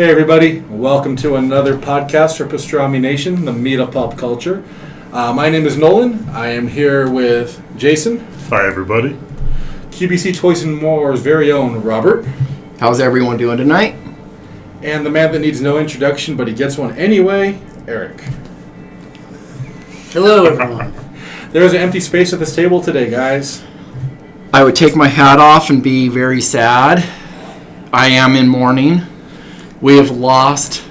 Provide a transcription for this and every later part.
Hey everybody, welcome to another podcast for Pastrami Nation, the meat of pop culture. My name is Nolan. I am here with Jason. Hi everybody. QBC Toys and More's very own Robert. How's everyone doing tonight? And the man that needs no introduction, but he gets one anyway, Eric. Hello everyone. There is an empty space at this table today, guys. I would take my hat off and be very sad. I am in mourning. We have lost,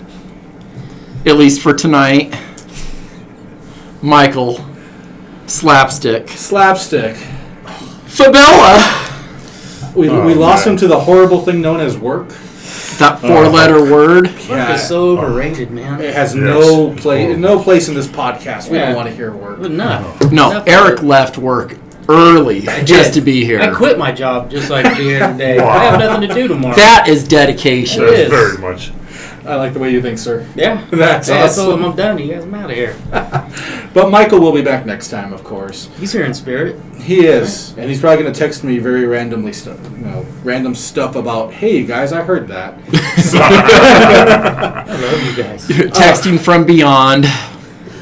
at least for tonight, Michael Slapstick Fabella. We lost him to the horrible thing known as work. That four-letter word. Work is so overrated, man. It has no place in this podcast. We don't want to hear work. No, Eric left work early just to be here. I quit my job just so I could be here today. Wow. I have nothing to do tomorrow. That is dedication. It is. Very much. I like the way you think, sir. Yeah. That's awesome. I told him I'm done. You guys, I'm out of here. But Michael will be back next time, of course. He's here in spirit. He is. And he's probably going to text me very randomly random stuff about, hey, you guys, I heard that. I love you guys. Texting from beyond.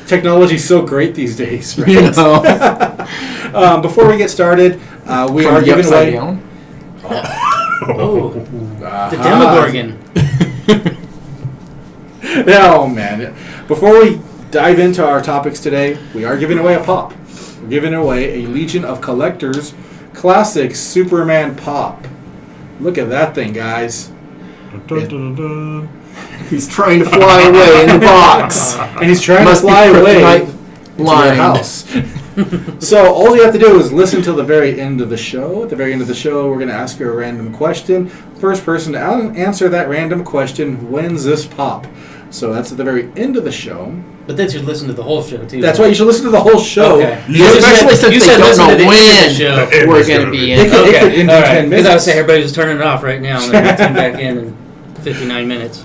Technology's so great these days, right? You know. Before we get started, we from are giving away... Down? The Demogorgon. Oh, man. Before we dive into our topics today, we are giving away a pop. We're giving away a Legion of Collectors Classic Superman pop. Look at that thing, guys. Dun, dun, dun, dun. He's trying to fly away in the box. And he's trying to fly away to your house. So all you have to do is listen till the very end of the show. At the very end of the show, we're going to ask you a random question. First person to answer that random question wins this pop. So that's at the very end of the show. But then you should listen to the whole show, too. That's why you should listen to the whole show. Okay. Especially since they don't know when we're going to be in. It could end in 10 minutes. Because I would say everybody's just turning it off right now and then we'll tune back in 59 minutes.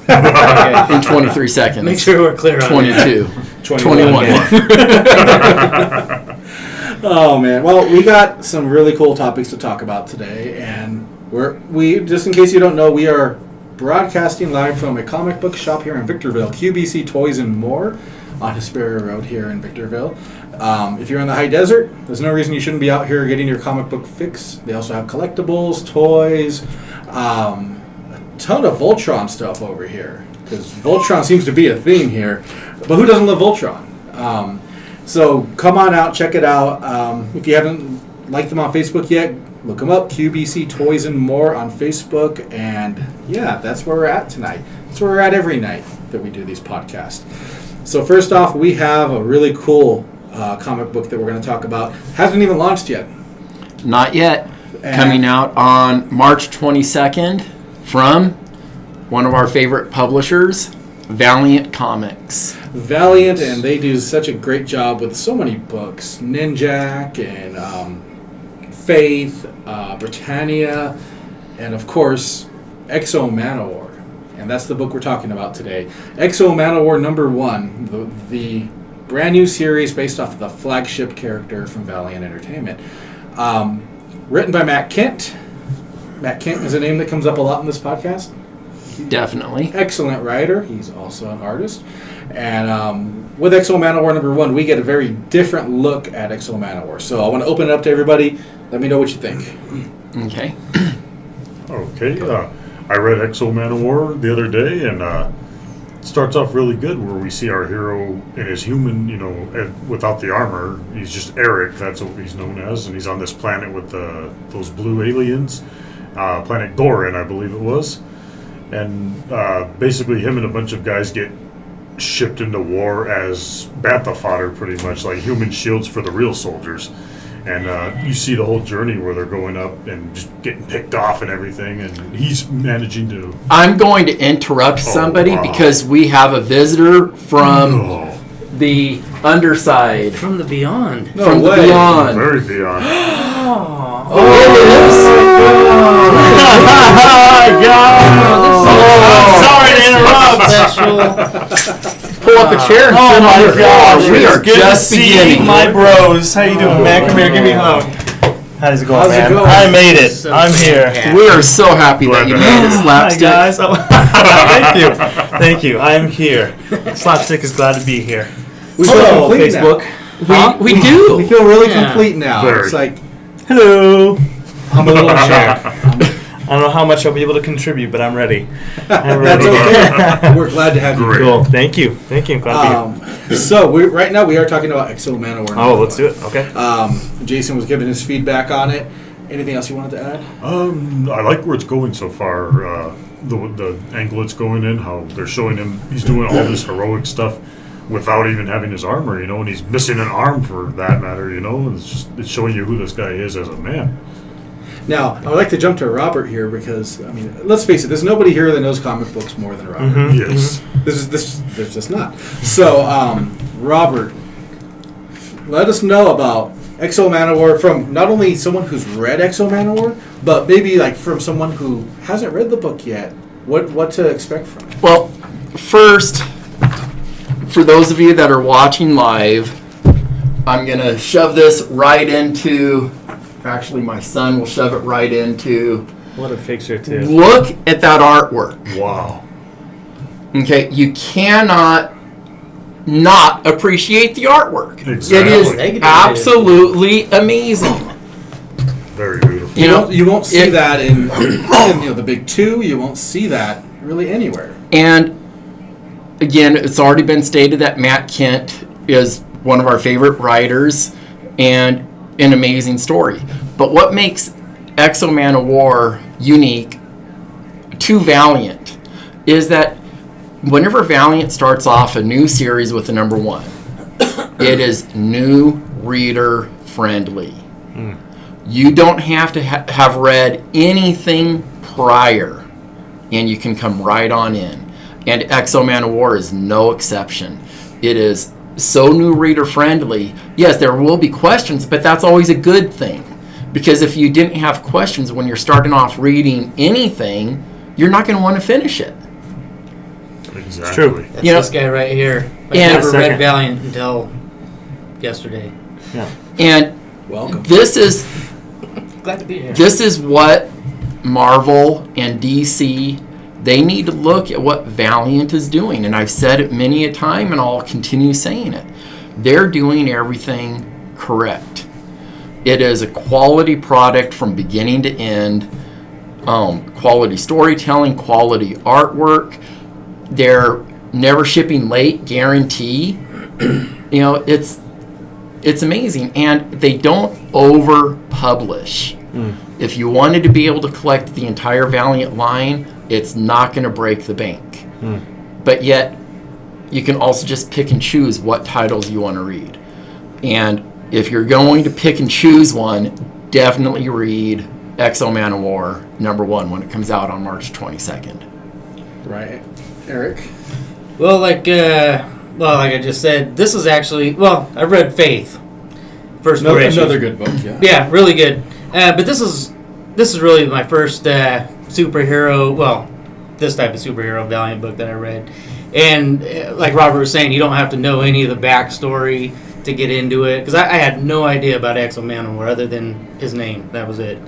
Okay. In 23 seconds. Make sure we're clear on 22. 21. Oh, man. Well, we got some really cool topics to talk about today. And we just in case you don't know, we are broadcasting live from a comic book shop here in Victorville, QBC Toys and More on Hesperia Road here in Victorville. If you're in the high desert, there's no reason you shouldn't be out here getting your comic book fix. They also have collectibles, toys, a ton of Voltron stuff over here, because Voltron seems to be a theme here. But who doesn't love Voltron? So come on out, check it out. If you haven't liked them on Facebook yet, look them up, QBC Toys and More on Facebook. And yeah, that's where we're at tonight. That's where we're at every night that we do these podcasts. So first off, we have a really cool comic book that we're going to talk about. Hasn't even launched yet. Not yet. Coming out on March 22nd from one of our favorite publishers, Valiant Comics. Valiant, and they do such a great job with so many books. Ninjak and Faith, Britannia, and of course, Exo Manowar. And that's the book we're talking about today. Exo Manowar #1, the brand new series based off of the flagship character from Valiant Entertainment. Written by Matt Kent. Matt Kent is a name that comes up a lot in this podcast. Definitely. Excellent writer. He's also an artist. And with Exo Manowar #1, we get a very different look at Exo Manowar. So I want to open it up to everybody. Let me know what you think. Okay. Okay. I read Exo Manowar the other day, and it starts off really good where we see our hero in his human, without the armor. He's just Eric. That's what he's known as. And he's on this planet with those blue aliens. Planet Gorin, I believe it was. And basically him and a bunch of guys get shipped into war as bantha fodder, pretty much, like human shields for the real soldiers. And you see the whole journey where they're going up and just getting picked off and everything, and he's managing to... I'm going to interrupt somebody because we have a visitor from the underside. From the beyond. From the beyond. Very beyond. Sorry to interrupt. Pull up a chair and sit on your gosh, We are good just to see beginning. my bros. How you doing, man? Come here, give me a hug. How's it going, How's it man? going? I made it. So I'm here. fantastic. We are so happy that you made it, Hi, Slapstick. guys. Thank you. Thank you. I'm here. Slapstick is glad to be here. We feel Hello, complete Facebook. now. We do. We feel really Yeah. complete now. Very. It's like Hello. I'm a little shocked. I don't know how much I'll be able to contribute, but I'm ready. I'm That's ready. okay. We're glad to have you. Great. Cool. Thank you. Thank you. Glad to be here. So right now we are talking about Exo Manowar. Oh, let's do it. Okay. Jason was giving his feedback on it. Anything else you wanted to add? I like where it's going so far. The angle it's going in, how they're showing him, he's doing all this heroic stuff without even having his armor, and he's missing an arm for that matter, and it's showing you who this guy is as a man. Now, I would like to jump to Robert here because, I mean, let's face it, there's nobody here that knows comic books more than Robert. Mm-hmm. Yes. There's just not. So, Robert, let us know about Exo Manowar from not only someone who's read Exo Manowar, but maybe like from someone who hasn't read the book yet. What to expect from it? Well, first, for those of you that are watching live, I'm going to shove this right into... Actually, my son will shove it right into... What a picture, too. Look at that artwork. Wow. Okay, you cannot not appreciate the artwork. Exactly. It is Negative. absolutely amazing. Very beautiful. You won't see it- that in the big two. You won't see that really anywhere. And again, it's already been stated that Matt Kent is one of our favorite writers and an amazing story. But what makes Exo Manowar unique to Valiant is that whenever Valiant starts off a new series with a number one, it is new reader friendly. You don't have to have read anything prior, and you can come right on in. And Exo Manowar is no exception. It is so new reader friendly. Yes, there will be questions, but that's always a good thing. Because if you didn't have questions when you're starting off reading anything, you're not going to want to finish it. Exactly. true. That's You know- this guy right here. I And- never read Second. Valiant until yesterday. Yeah. And Welcome. this is Glad to be here. this is what Marvel and DC, they need to look at what Valiant is doing. And I've said it many a time, and I'll continue saying it. They're doing everything correct. It is a quality product from beginning to end. Quality storytelling, quality artwork. They're never shipping late, guarantee. It's amazing. And they don't over-publish. If you wanted to be able to collect the entire Valiant line, it's not going to break the bank. But yet, you can also just pick and choose what titles you want to read. And if you're going to pick and choose one, definitely read Exo Manowar #1 when it comes out on March 22nd. Right, Eric. Well, like I just said, this is actually I read Faith. First four issues. Another good book. Yeah. Yeah, really good. But this is really my first superhero. Well, this type of superhero Valiant book that I read. And like Robert was saying, you don't have to know any of the backstory to get into it, because I had no idea about Exo Manowar other than his name. That was it.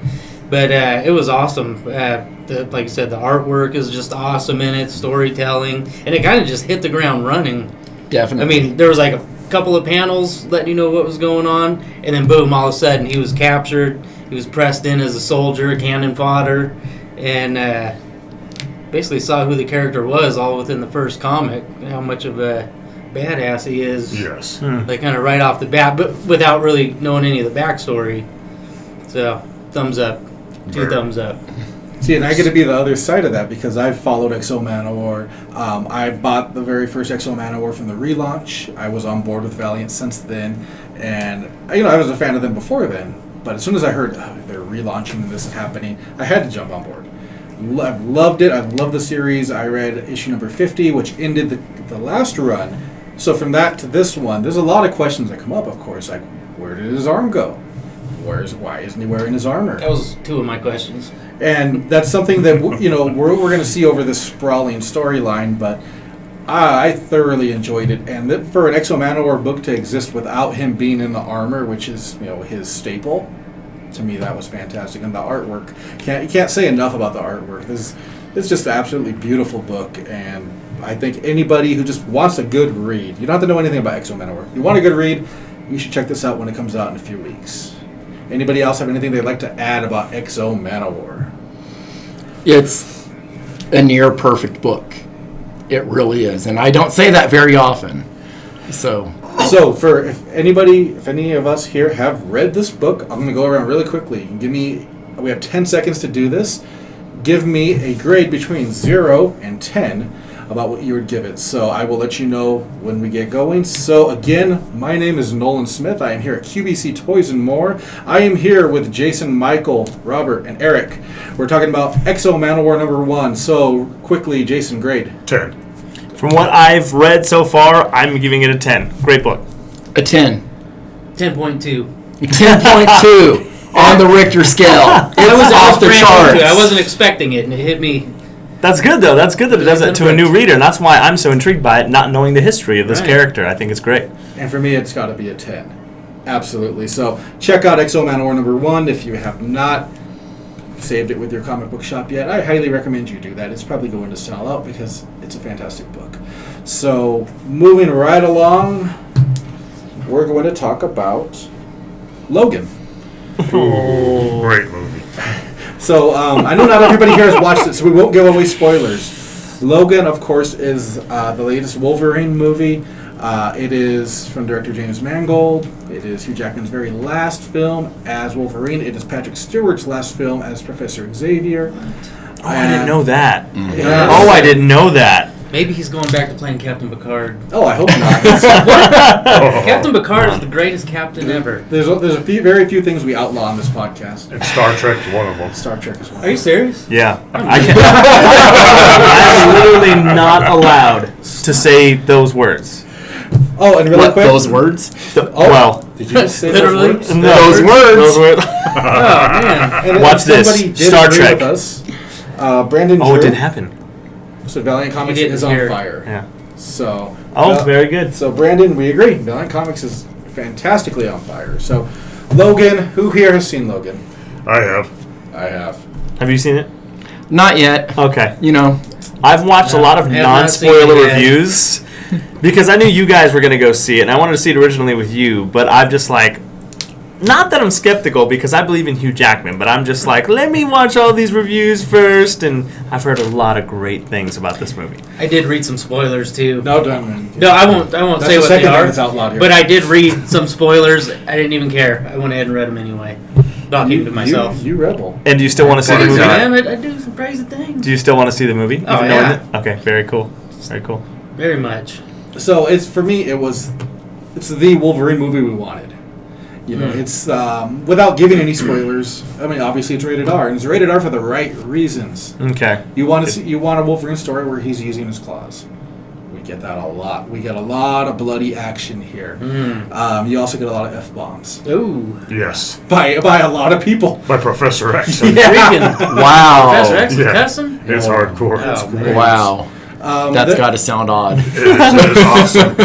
But it was awesome. Like you said, the artwork is just awesome in it, storytelling, and it kind of just hit the ground running. Definitely. I mean, there was like a couple of panels letting you know what was going on, and then boom, all of a sudden he was captured. He was pressed in as a soldier, cannon fodder, and basically saw who the character was all within the first comic, how much of a badass he is. Yes. Like kind of right off the bat, but without really knowing any of the backstory. So, thumbs up. Two Very. thumbs up. See, and I get to be the other side of that because I've followed Exo Manowar. I bought the very first Exo Manowar from the relaunch. I was on board with Valiant since then, and I was a fan of them before then. But as soon as I heard they're relaunching and this is happening, I had to jump on board. I've loved it. I've loved the series. I read issue number 50, which ended the last run. So from that to this one, there's a lot of questions that come up. Of course, like where did his arm go? Why isn't he wearing his armor? That was two of my questions. And that's something that we're going to see over this sprawling storyline. But I thoroughly enjoyed it, and for an Exo Manowar book to exist without him being in the armor, which is his staple, to me, that was fantastic. And the artwork, you can't say enough about the artwork. It's just an absolutely beautiful book, and I think anybody who just wants a good read, you don't have to know anything about Exo Manowar. You want a good read, you should check this out when it comes out in a few weeks. Anybody else have anything they'd like to add about Exo Manowar? It's a near perfect book. It really is, and I don't say that very often. So if any of us here have read this book, I'm going to go around really quickly. We have 10 seconds to do this. Give me a grade between 0 and 10 about what you would give it. So I will let you know when we get going. So again, my name is Nolan Smith. I am here at QBC Toys and More. I am here with Jason, Michael, Robert, and Eric. We're talking about Exo Manowar number 1. So quickly, Jason, grade. 10. From what I've read so far, I'm giving it a 10. Great book. a 10. 10.2. 10.2 on the Richter scale. It was off the charts. I wasn't expecting it, and it hit me. That's good, though. That's good that it does that to a new reader, and that's why I'm so intrigued by it, not knowing the history of this character. I think it's great. And for me, it's got to be a 10. Absolutely. So check out Exo Manowar number 1 if you have not saved it with your comic book shop yet. I highly recommend you do that. It's probably going to sell out because it's a fantastic book. So moving right along, we're going to talk about Logan. Ooh, great movie. So I know not everybody here has watched it, so we won't give away spoilers. Logan, of course, is the latest Wolverine movie. It is from director James Mangold. It is Hugh Jackman's very last film as Wolverine. It is Patrick Stewart's last film as Professor Xavier. Oh, I didn't know that. Yeah. Oh, I didn't know that. Maybe he's going back to playing Captain Picard. Oh, I hope not. Captain Picard is the greatest captain ever. There's very few things we outlaw on this podcast. And Star Trek is one of them. Star Trek is one. Are you serious? Yeah. I'm literally not allowed to say those words. Oh, and really What, quick. those words? Well, Did you just say Literally? those words? no, Those words. Those words. Oh, man. And Watch if this. somebody did Star agree Trek. with us, Brandon Oh, it Drew, didn't happen. so Valiant Comics didn't is on hear. fire. Yeah. So. Oh, very good. So Brandon, we agree. Valiant Comics is fantastically on fire. So, Logan, who here has seen Logan? I have. I have. Have you seen it? Not yet. Okay. You know, I've watched a lot of I have not seen non-spoiler it yet. reviews because I knew you guys were going to go see it, and I wanted to see it originally with you, but I'm just like, not that I'm skeptical because I believe in Hugh Jackman, but I'm just like, let me watch all these reviews first, and I've heard a lot of great things about this movie. I did read some spoilers, too. No, don't. No, I won't That's say the what second they thing are. that's outlawed here. But I did read some spoilers. I didn't even care. I went ahead and read them anyway. Not keeping to myself. You rebel. And do you still want to see the movie? Man, I do some crazy things. Do you still want to see the movie? Oh, even yeah. knowing it? Okay, very cool. Very cool. Very much. So it's for me. It's the Wolverine movie we wanted. You know, it's without giving any spoilers. I mean, obviously it's rated R, and it's rated R for the right reasons. Okay. You want a Wolverine story where he's using his claws. We get that a lot. We get a lot of bloody action here. You also get a lot of F-bombs Ooh. Yes. by a lot of people. By Professor X. Freaking wow. Professor X is Yeah. cussing? It's hardcore. Oh, man. Wow. That's got to sound odd. It is awesome.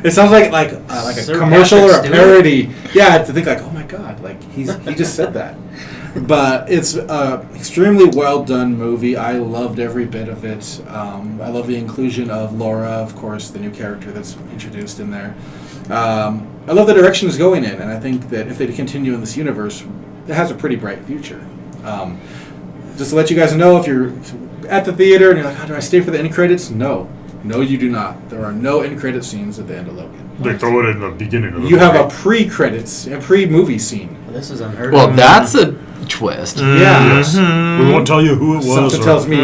It sounds like a Sir commercial or a Patrick Stewart? parody. Yeah, to think like, oh my god, like he just said that. But it's an extremely well done movie. I loved every bit of it. I love the inclusion of Laura, of course, the new character that's introduced in there. I love the direction it's going in, and I think that if they continue in this universe, it has a pretty bright future. Just to let you guys know, if you're at the theater and you're like, oh, do I stay for the end credits? No, you do not. There are no end credit scenes at the end of Logan. They throw it in the beginning of the You movie. have a pre-movie scene. Well, this is unheard Well, of. that's a twist. Yeah. Yes. We won't tell you who it was. Something or- tells me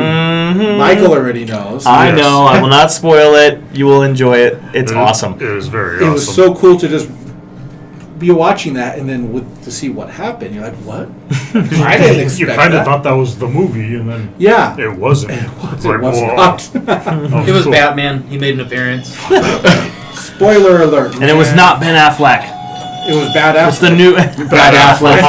Michael already knows. I Yes. know. I will not spoil it. You will enjoy it. It's It- awesome. It is very It awesome. was so cool to just be watching that and then to see what happened. You're like, what? I didn't expect You kind that. of thought that was the movie, and then Yeah. it wasn't. It Like, was whoa. not. It was cool. Batman. He made an appearance. Spoiler alert. And it was not Ben Affleck. It was Bad It's the Affleck. new Bad Affleck.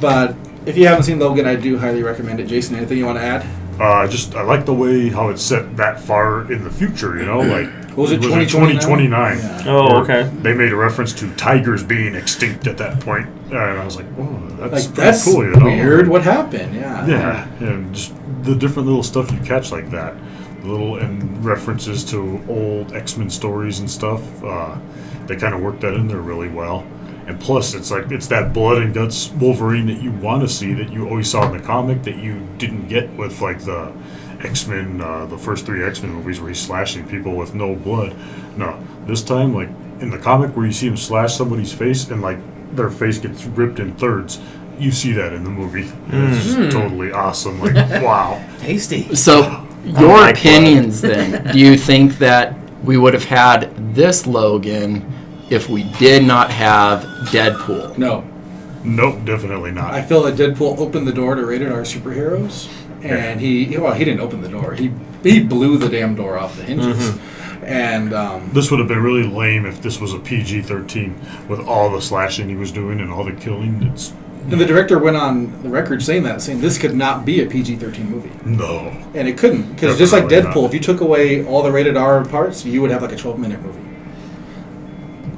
But if you haven't seen Logan, I do highly recommend it. Jason, anything you want to add? I like the way how it's set that far in the future, you know, like Was it 2029? Yeah. Oh, Or okay. They made a reference to tigers being extinct at that point, and I was like, "Oh, that's Like, pretty that's cool." You know? weird. What happened? Yeah. Yeah, and just the different little stuff you catch like that, and references to old X-Men stories and stuff. They kind of worked that in there really well. And plus, it's that blood and guts Wolverine that you want to see, that you always saw in the comic, that you didn't get with like the X-Men, the first 3 X-Men movies where he's slashing people with no blood. No, this time, like in the comic where you see him slash somebody's face and like their face gets ripped in thirds, you see that in the movie. And it's just totally awesome. Like, wow. Tasty. So, your like opinions then. Do you think that we would have had this Logan if we did not have Deadpool? No. Nope, definitely not. I feel that Deadpool opened the door to rated R superheroes, and he didn't open the door. He blew the damn door off the hinges. And This would have been really lame if this was a PG-13 with all the slashing he was doing and all the killing. and the director went on the record saying this could not be a PG-13 movie, No. and it couldn't, because just like Definitely Deadpool, not. if you took away all the rated R parts, you would have like a 12-minute movie.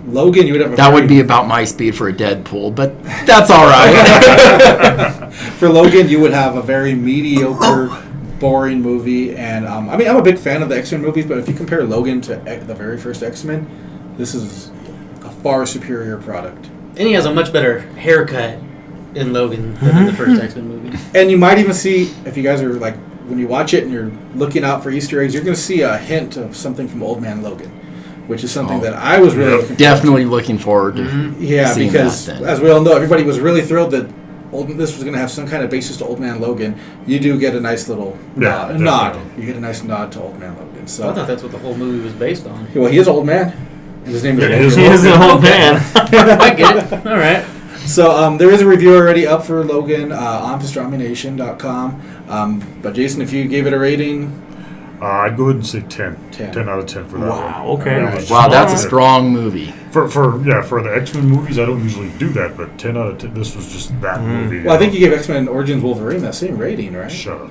Logan, you would have That would be about my speed for a Deadpool, but that's all right. for Logan, you would have a very mediocre, boring movie. And I mean, I'm a big fan of the X-Men movies, but if you compare Logan to the very first X-Men, this is a far superior product. And he has a much better haircut in Logan than in the first X-Men movie. And you might even see, if you guys are like, when you watch it and you're looking out for Easter eggs, you're going to see a hint of something from Old Man Logan, which is something that I was really looking Definitely looking forward to Yeah, seeing because that then. as we all know, everybody was really thrilled that this was going to have some kind of basis to Old Man Logan. You do get a nice little Yeah, nod. definitely. You get a nice nod to Old Man Logan. I So, thought that's what the whole movie was based on. well, he is an old man, and his name is. Yeah, Logan. he He is an old man. I get it. All right. So there is a review already up for Logan on PastramiNation.com. But Jason, if you gave it a rating, I'd go ahead and say 10. 10. 10 out of 10 for that Wow, one. okay. That was Wow, that's a just- strong movie. For the X-Men movies, I don't usually do that, but 10 out of 10, this was just that movie. well, I think you gave X-Men Origins Wolverine that same rating, right? Shut up.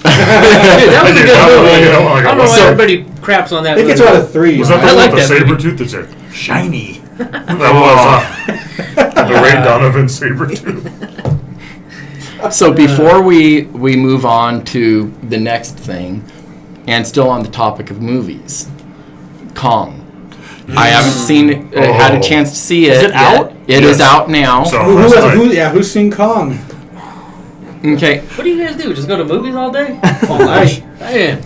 That was a I good did. movie. I I don't know why So- everybody craps on that I think it's movie. out of 3. Was that the I one like with the that saber movie. tooth that said shiny? That was the Ray Donovan saber tooth. So before we move on to the next thing, and still on the topic of movies, Kong. I haven't had a chance to see it. Is it out? It is Yes. out now. So Who's last night, seen Kong? Okay. What do you guys do? Just go to movies all day? All night. Man.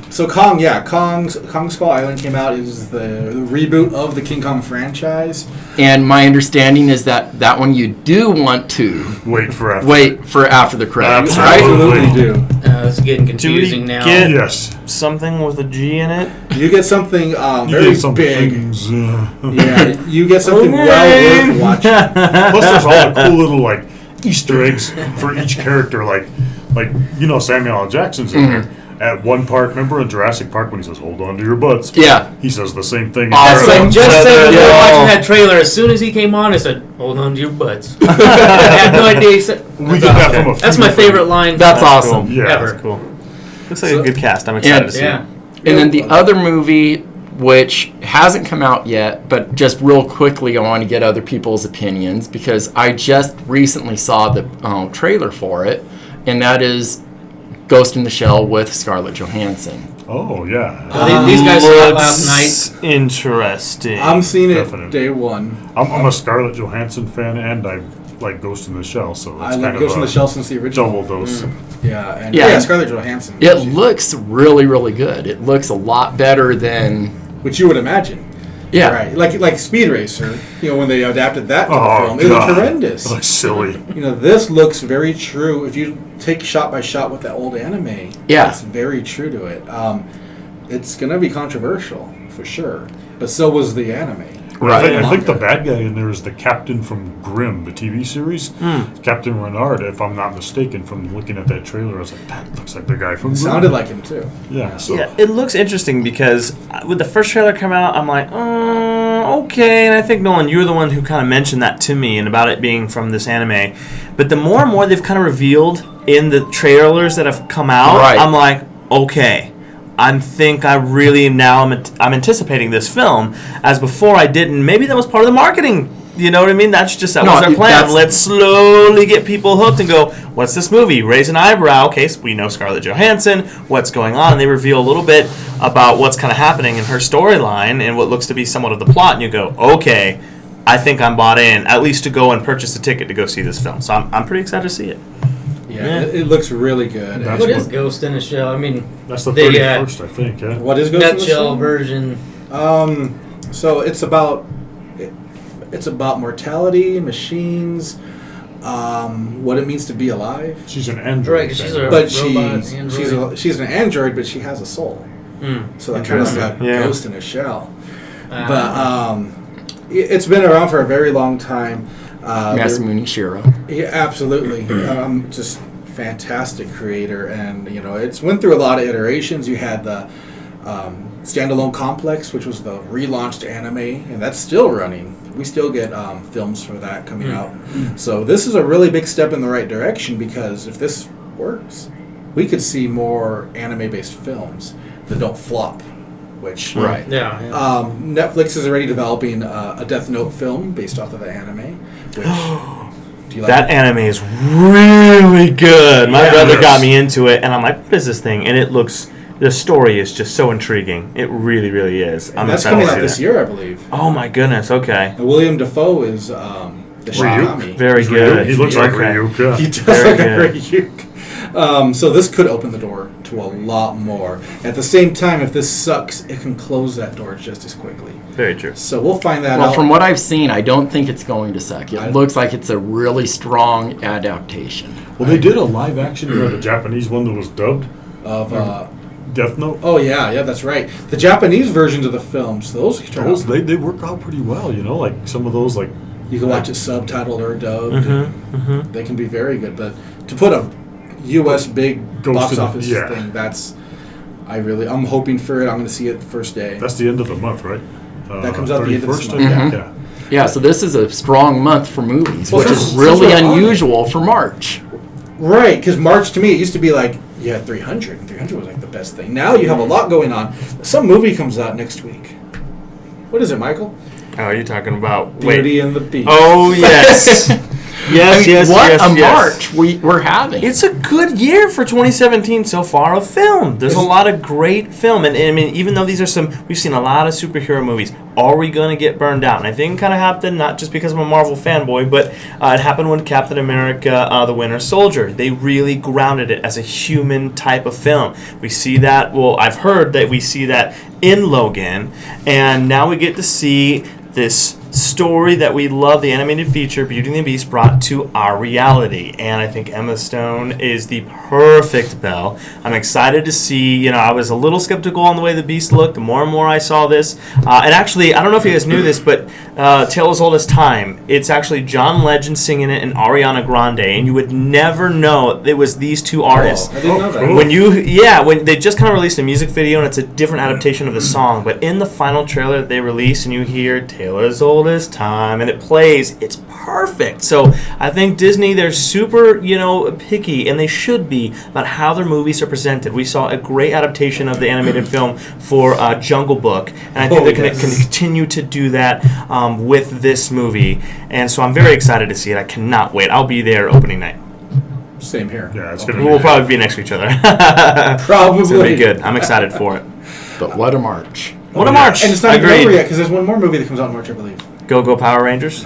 So Kong, Kong Skull Island came out. It is the reboot of the King Kong franchise. And my understanding is that one you do want to wait for after. wait for after the credits, Absolutely. right? Absolutely do. It's getting Do we confusing now. get Yes. something with a G in it? You get something You very get some big. things. Yeah, you get something well worth watching. Plus, there's all the cool little like Easter eggs for each character. Like Samuel L. Jackson's in there. At one part, remember in Jurassic Park when he says, "Hold on to your butts." Yeah. He says the same thing. in Awesome. Jurassic- Just saying, we were Yeah. watching that trailer. As soon as he came on, I said, "Hold on to your butts." I had no idea. He said, We get that from a. That's my favorite line. That's That's awesome. cool. Yeah. Ever. That's cool. Looks like a good cast. I'm excited And- to see Yeah. it. And then the other movie, which hasn't come out yet, but just real quickly, I want to get other people's opinions because I just recently saw the trailer for it, and that is Ghost in the Shell with Scarlett Johansson. Oh yeah. These guys saw it last night. Looks interesting. I'm seeing it Definitely. day one. I'm a Scarlett Johansson fan, and I like Ghost in the Shell, so I it's love kind Ghost of in the a Shell since the original. double dose. Yeah, and Yeah. Scarlett Johansson. It looks really, really good. It looks a lot better than which you would imagine. yeah. Right, like Speed Racer. When they adapted that to Oh, the film, it looked God. horrendous. It looks silly. This looks very true. If you take shot by shot with that old anime, Yeah. it's very true to it. It's gonna be controversial for sure, but so was the anime. Right. I think the bad guy in there is the captain from Grimm, the TV series. Captain Renard, if I'm not mistaken, from looking at that trailer, I was like, that looks like the guy from It Grimm. sounded like him too. Yeah, so Yeah, it looks interesting because with the first trailer come out, I'm like, okay. And I think, Nolan, you were the one who kind of mentioned that to me and about it being from this anime. But the more and more they've kind of revealed in the trailers that have come out, Right. I'm like, okay, I think I really now I'm anticipating this film, as before I didn't. Maybe that was part of the marketing. You know what I mean? That was their plan. Let's slowly get people hooked and go, what's this movie? Raise an eyebrow. Okay, so we know Scarlett Johansson. What's going on? And they reveal a little bit about what's kind of happening in her storyline and what looks to be somewhat of the plot. And you go, okay, I think I'm bought in, at least to go and purchase a ticket to go see this film. So I'm pretty excited to see it. Yeah, it looks really good. What is Ghost in a Shell? I mean, that's the 31st, I think. Yeah. What is Ghost in a Shell? Nutshell version. So it's about mortality, machines, what it means to be alive. She's an android. Right, she's a but robot she's an android, but she has a soul. So that kind of like Ghost in a Shell. But it's been around for a very long time. Masamune Shirow. Yeah, absolutely. Just fantastic creator, and it's went through a lot of iterations. You had the Standalone Complex, which was the relaunched anime, and that's still running. We still get films for that coming out. So this is a really big step in the right direction, because if this works, we could see more anime-based films that don't flop. Which right? Netflix is already developing a Death Note film based off of the anime. Which do you like that anime is really good. My brother got me into it, and I'm like, what is this thing? And it looks. The story is just so intriguing. It really, really is. And that's coming out this year, I believe. Oh my goodness! Okay. And William Dafoe is the Shinigami. Very good. He looks like Ryuk. Yeah. He does look like Ryuk. So this could open the door to a lot more. At the same time, if this sucks, it can close that door just as quickly. Very true. So we'll find that out. Well, from what I've seen, I don't think it's going to suck. It looks like it's a really strong adaptation. Well, they did a live action, the Japanese one that was dubbed of Death Note. Oh yeah, that's right. The Japanese versions of the films, those they work out pretty well. Like some of those, like you can watch it subtitled or dubbed. They can be very good, but to put a U.S. big box office thing, I'm hoping for it. I'm going to see it the first day. That's the end of the month, right? That comes out the end of this month. Yeah, so this is a strong month for movies, which is really unusual for March. Right, because March to me, it used to be like, you had 300, and 300 was like the best thing. Now you have a lot going on. Some movie comes out next week. What is it, Michael? Oh, you're talking about Beauty and the Beast. Oh, yes. Yes. March we're having. It's a good year for 2017 so far of film. There's a lot of great film. And I mean, even though we've seen a lot of superhero movies, are we going to get burned out? And I think it kind of happened, not just because I'm a Marvel fanboy, but it happened when Captain America, The Winter Soldier. They really grounded it as a human type of film. We see that, I've heard that we see that in Logan, and now we get to see this story that we love, the animated feature, Beauty and the Beast, brought to our reality. And I think Emma Stone is the perfect Belle. I'm excited to see, I was a little skeptical on the way the Beast looked. The more and more I saw this. And actually, I don't know if you guys knew this, but Tale as Old as Time, it's actually John Legend singing it and Ariana Grande. And you would never know it was these two artists. I didn't know that. When they just kind of released a music video, and it's a different adaptation of the song. But in the final trailer that they release, and you hear Tale as Old as Time, and it plays, it's perfect. So I think Disney, they're super picky, and they should be, about how their movies are presented. We saw a great adaptation of the animated film for Jungle Book, and I think they're going to continue to do that with this movie, and so I'm very excited to see it. I cannot wait. I'll be there opening night. Same here. Yeah, it's gonna We'll probably be next to each other. Probably. It's going to be good. I'm excited for it. But what a March. What a March. And it's not even over yet, because there's one more movie that comes out in March, I believe. Go Power Rangers.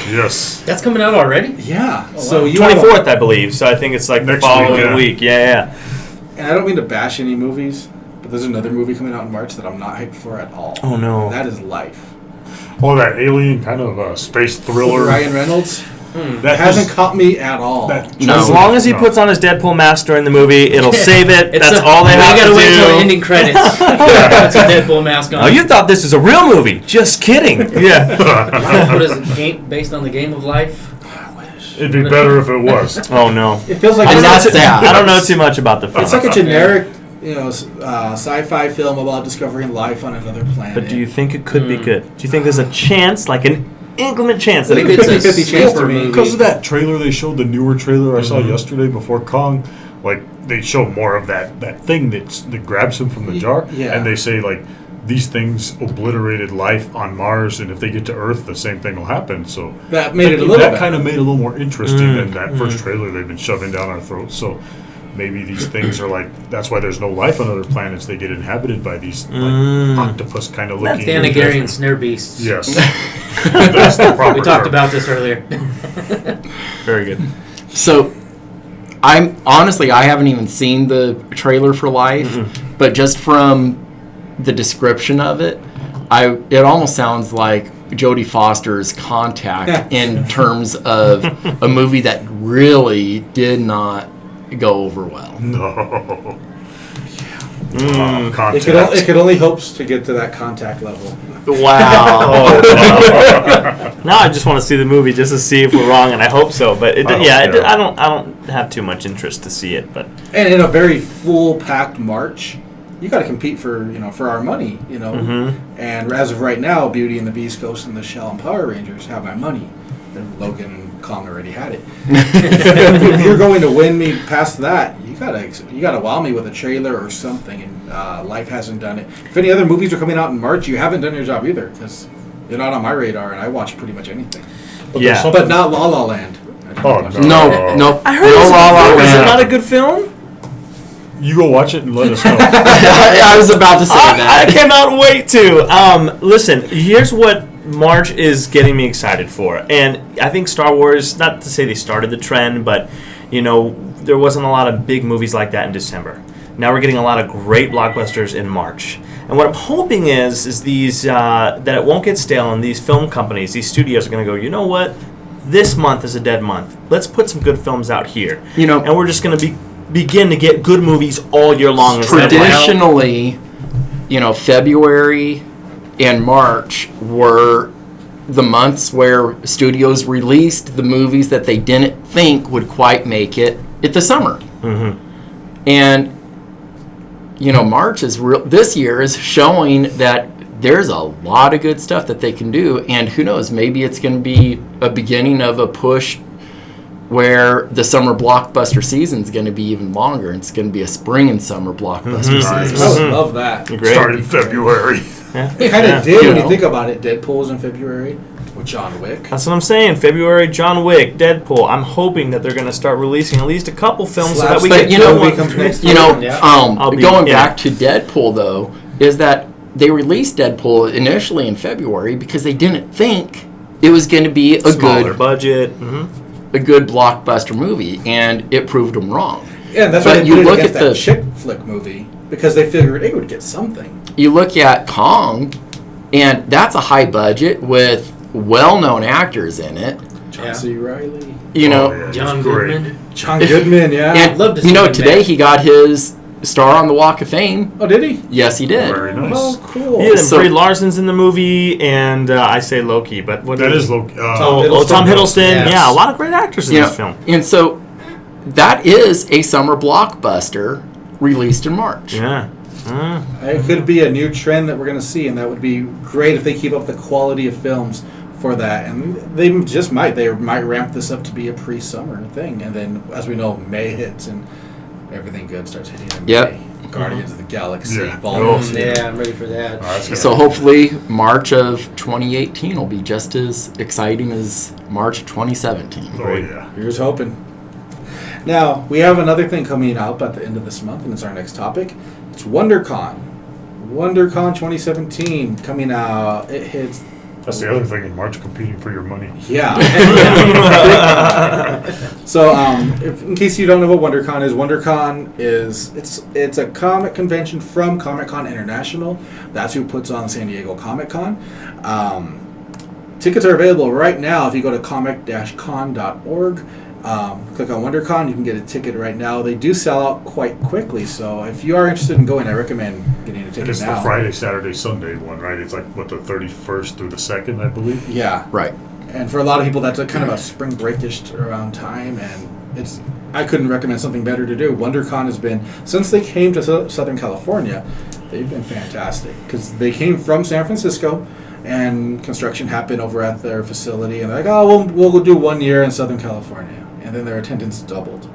Yes. That's coming out already? Yeah. Oh, so wow. you 24th, I believe. So I think it's like Next the following week, week. Yeah. And I don't mean to bash any movies, but there's another movie coming out in March that I'm not hyped for at all. Oh, no. And that is Life. Oh, that alien kind of space thriller. Ryan Reynolds. That hasn't caught me at all. As long as he puts on his Deadpool mask during the movie, it'll save it. That's all they have to do. You gotta wait till the ending credits. Puts a Deadpool mask on. Oh, you thought this was a real movie? Just kidding. Yeah. What is it? Based on the Game of Life? It'd be better if it was. Oh no. It feels like I don't know too much about the film. It's like a generic, sci-fi film about discovering life on another planet. But do you think it could be good? Do you think there's a chance, like an inclement chance, that I it think could it's a 50-50 chance to me. Because of that trailer they showed, the newer trailer I saw yesterday before Kong, like they show more of that thing that grabs him from the jar, yeah. and they say like these things obliterated life on Mars, and if they get to Earth, the same thing will happen. So that made it a little that better. kind of made it a little more interesting than that first trailer they've been shoving down our throats. So maybe these things are like, that's why there's no life on other planets. They get inhabited by these like octopus kind of looking. Thanagarian snare beasts. Yes, that's the proper We talked term. about this earlier. Very good. So, I haven't even seen the trailer for Life, but just from the description of it, it almost sounds like Jodie Foster's Contact in terms of a movie that really did not go over well. No. It Contact. could only hopes to get to that Contact level. Wow. Now I just want to see the movie just to see if we're wrong, and I hope so. But I don't have too much interest to see it. But And in a very full packed March, you got to compete for our money, And as of right now, Beauty and the Beast, Ghost in the Shell, and Power Rangers have my money. And Logan and Kong already had it. If you're going to win me past that, you gotta wow me with a trailer or something. And Life hasn't done it. If any other movies are coming out in March, you haven't done your job either, because you're not on my radar, and I watch pretty much anything. yeah. But not La La Land. Oh, No. I heard it's La La is it Land. not a good film? You go watch it and let us know. I was about to say I that. cannot wait to. Listen, here's what March is getting me excited for. And I think Star Wars, not to say they started the trend, but, there wasn't a lot of big movies like that in December. Now we're getting a lot of great blockbusters in March. And what I'm hoping is these, that it won't get stale, and these film companies, these studios are going to go, you know what? This month is a dead month. Let's put some good films out here. And we're just going to begin to get good movies all year long. Traditionally, February and March were the months where studios released the movies that they didn't think would quite make it at the summer. And March is this year is showing that there's a lot of good stuff that they can do, and who knows, maybe it's going to be a beginning of a push where the summer blockbuster season is going to be even longer. It's going to be a spring and summer blockbuster season. I would love that. Great. Start in February. It kind of did when you think about it. Deadpool was in February with John Wick. That's what I'm saying. February, John Wick, Deadpool. I'm hoping that they're going to start releasing at least a couple films so that we Slapstick get movie comes next year. Going back to Deadpool, though, is that they released Deadpool initially in February because they didn't think it was going to be a smaller good budget. a good blockbuster movie, and it proved them wrong. Yeah, and that's But why they you put it look against at that the- chick flick movie, because they figured it would get something. You look at Kong, and that's a high budget with well-known actors in it. John C. Reilly. John Great. Goodman. John Goodman, yeah. And love to see him today back. he got his star on the Walk of Fame. Oh, did he? Yes, he did. Very nice. Oh, cool. Yeah, So- Brie Larson's in the movie, and I say Loki, but what That is Loki. Tom Hiddleston. Yes. Yeah, a lot of great actors in You this know, film. and so that is a summer blockbuster released in March. Yeah. It could be a new trend that we're going to see, and that would be great if they keep up the quality of films for that. And they just might. They might ramp this up to be a pre-summer thing. And then, as we know, May hits and everything good starts hitting in Yep. May. Guardians of the Galaxy, Yeah. Volume 2. Yeah, I'm ready for that. So hopefully March of 2018 will be just as exciting as March of 2017. Oh, yeah. Here's hoping. Now, we have another thing coming up at the end of this month, and it's our next topic. It's WonderCon. WonderCon 2017 coming out. It hits... That's the other thing in March, competing for your money. Yeah. So, in case you don't know what WonderCon is, it's a comic convention from Comic-Con International. That's who puts on San Diego Comic-Con. Tickets are available right now if you go to comic-con.org. Click on WonderCon, you can get a ticket right now. They do sell out quite quickly, so if you are interested in going, I recommend getting a And ticket it's now. the Friday, Saturday, Sunday one, right? It's like, what, the 31st through the 2nd, I believe? Yeah. Right. And for a lot of people, that's a kind of a spring breakish around time, and I couldn't recommend something better to do. WonderCon has been, since they came to Southern California, they've been fantastic, because they came from San Francisco, and construction happened over at their facility, and they're like, oh, we'll do 1 year in Southern California, and then their attendance doubled.